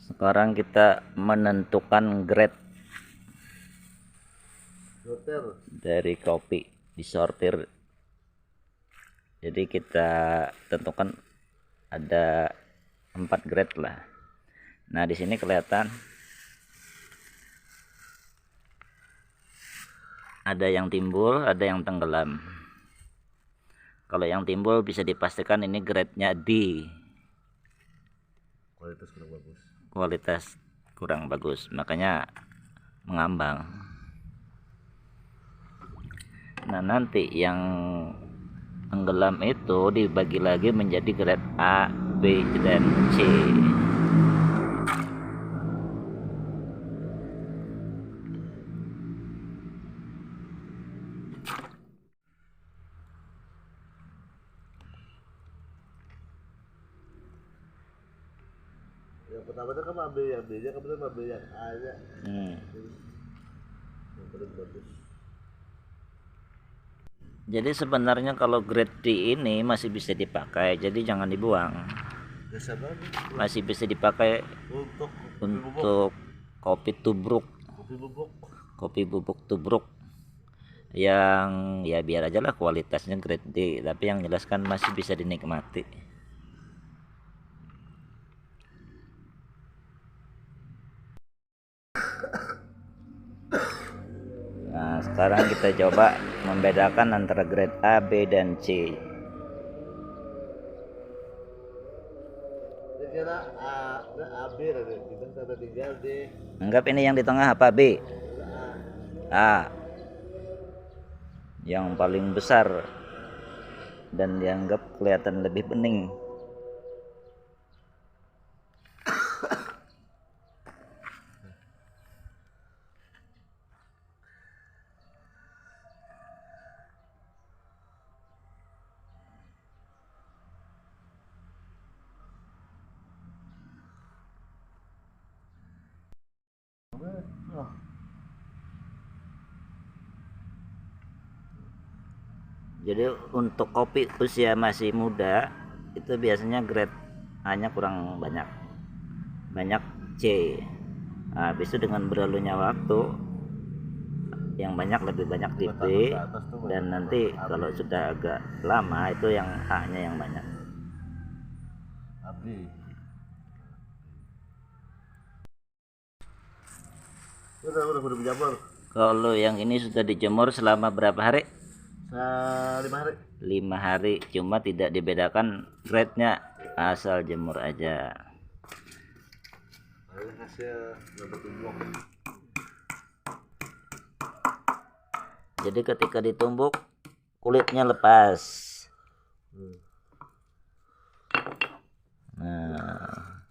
Sekarang kita menentukan grade dari kopi, disortir. Jadi kita tentukan ada 4 grade lah. Nah, di sini kelihatan ada yang timbul, ada yang tenggelam. Kalau yang timbul bisa dipastikan ini grade-nya D. Kualitas kurang bagus, makanya mengambang. Nah, nanti yang tenggelam itu dibagi lagi menjadi grade A, B, dan C. Yang pertama itu kan ambil yang B nya, kemudian ambil yang A nya. Yang paling bagus. Jadi sebenarnya kalau grade D ini masih bisa dipakai, jadi jangan dibuang. Masih bisa dipakai untuk kopi tubruk, kopi bubuk tubruk yang ya biar aja lah kualitasnya grade D, tapi yang jelas kan masih bisa dinikmati. Nah, sekarang kita coba membedakan antara grade A, B, dan C. Kira A B ada, kita ada tinggal D. Anggap ini yang di tengah apa, B? A. Yang paling besar dan dianggap kelihatan lebih bening. Jadi untuk kopi usia masih muda itu biasanya grade A-nya kurang banyak, banyak C. Nah, habis itu dengan berlalunya waktu yang banyak lebih banyak di B, dan nanti kalau sudah agak lama itu yang A-nya yang banyak. Udah dijemur. Kalau yang ini sudah dijemur selama berapa hari? 5 hari. 5 hari, cuma tidak dibedakan grade-nya, asal jemur aja. Hasil bertumbuk. Jadi ketika ditumbuk kulitnya lepas. Nah,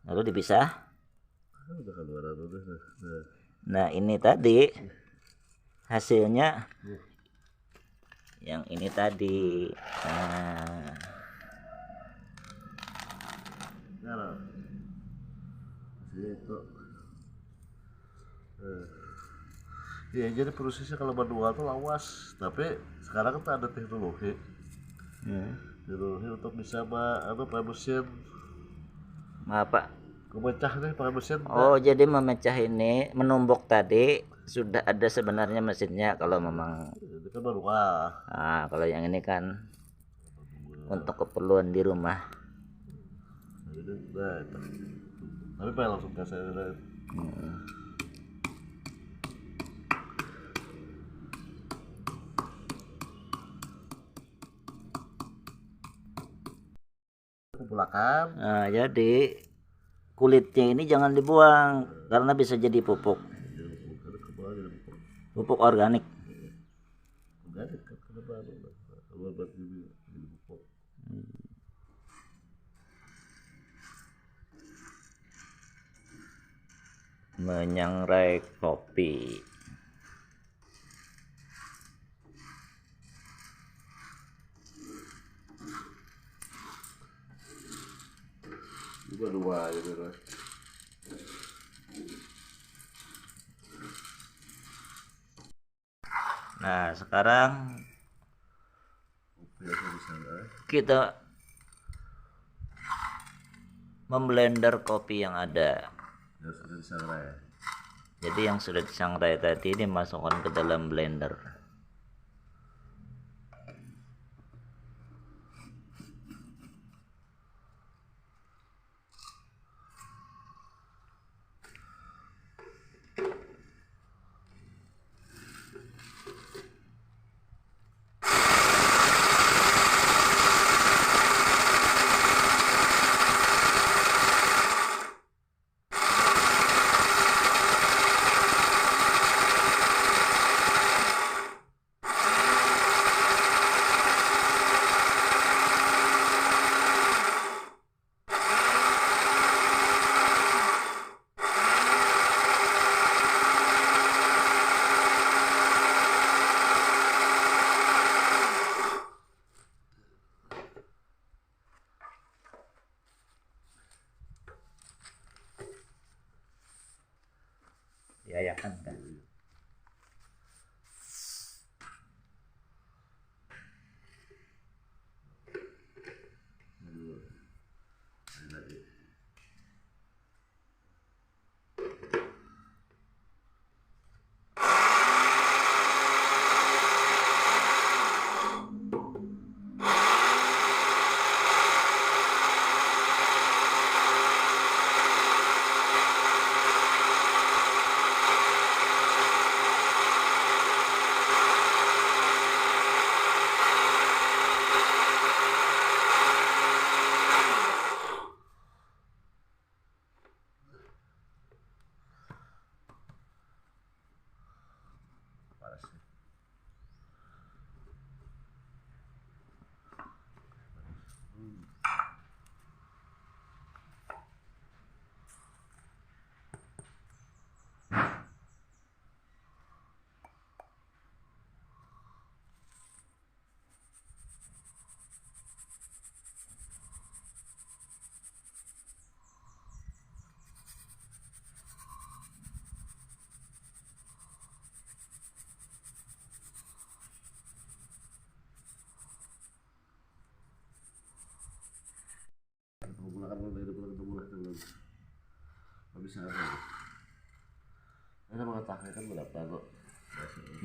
lalu dipisah. Nah, ini tadi hasilnya yang ini tadi. Nah, itu. Ya, jadi prosesnya kalau manual tuh lawas, tapi sekarang kan ada teknologi. Teknologi untuk bisa pakai mesin. Apa? Kepecah nih pakai mesin. Oh, jadi memecah ini, menumbuk tadi sudah ada sebenarnya mesinnya kalau memang. Itu kan manual. Nah, kalau yang ini kan untuk keperluan di rumah. Jadi, tapi pengen langsung ke saya. Kumpulkan. Nah, jadi kulitnya ini jangan dibuang karena bisa jadi pupuk. Pupuk organik. Menyangrai kopi. Dua gitu. Nah, sekarang kita memblender kopi yang ada. Ya sudah disangrai. Jadi yang sudah disangrai tadi dimasukkan ke dalam blender. Diayakan kan.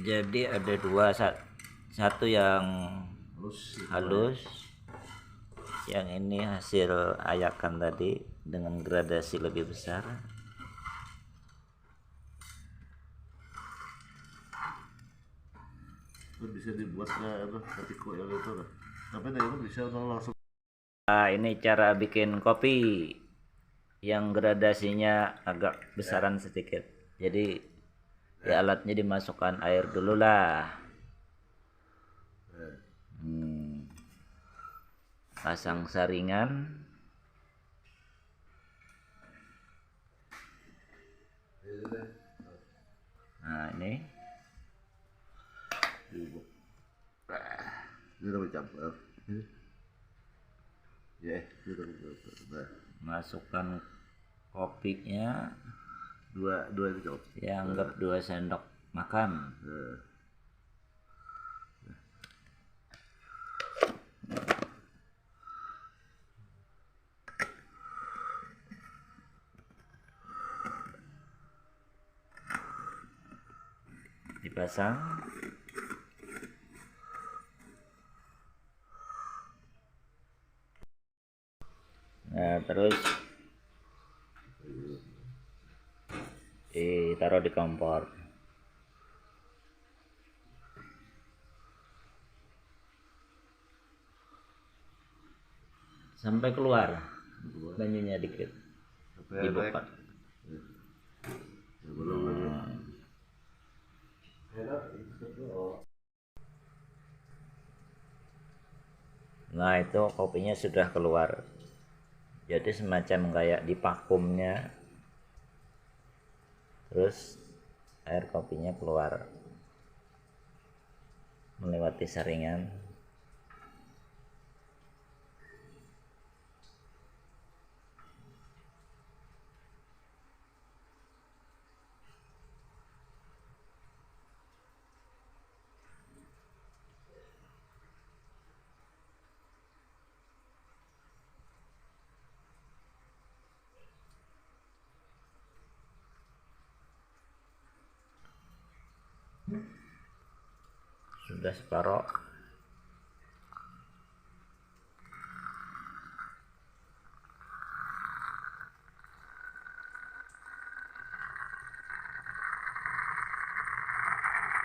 Jadi ada dua, satu yang halus, yang ini hasil ayakan tadi dengan gradasi lebih besar. Bisa dibuat ketiko yang itu lah. Tapi dari itu bisa langsung. Nah, ini cara bikin kopi yang gradasinya agak besaran sedikit. Jadi di alatnya dimasukkan air dulu lah. Pasang saringan. Nah, ini masukkan kopinya, dua itu cukup. ya anggap 2 sendok makan. Dipasang. Nah, terus ditaruh di kompor sampai keluar banyunya dikit, dibuka. Nah, itu kopinya sudah keluar, jadi semacam kayak di vakumnya, terus air kopinya keluar melewati saringan. Udah separoh.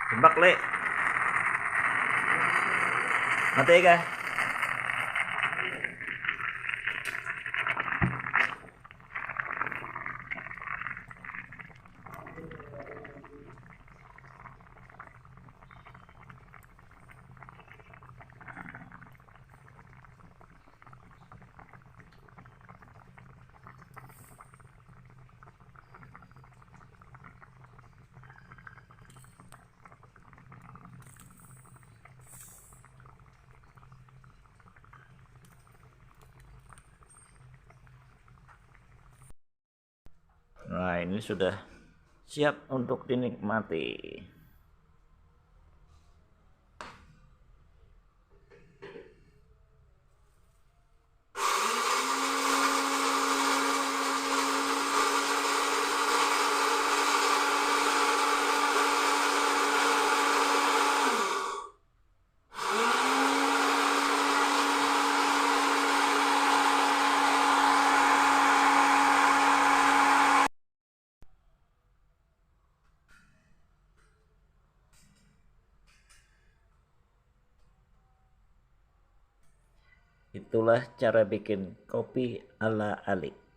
Tembak le. Mati ya. Nah, ini sudah siap untuk dinikmati. Itulah cara bikin kopi ala Ali.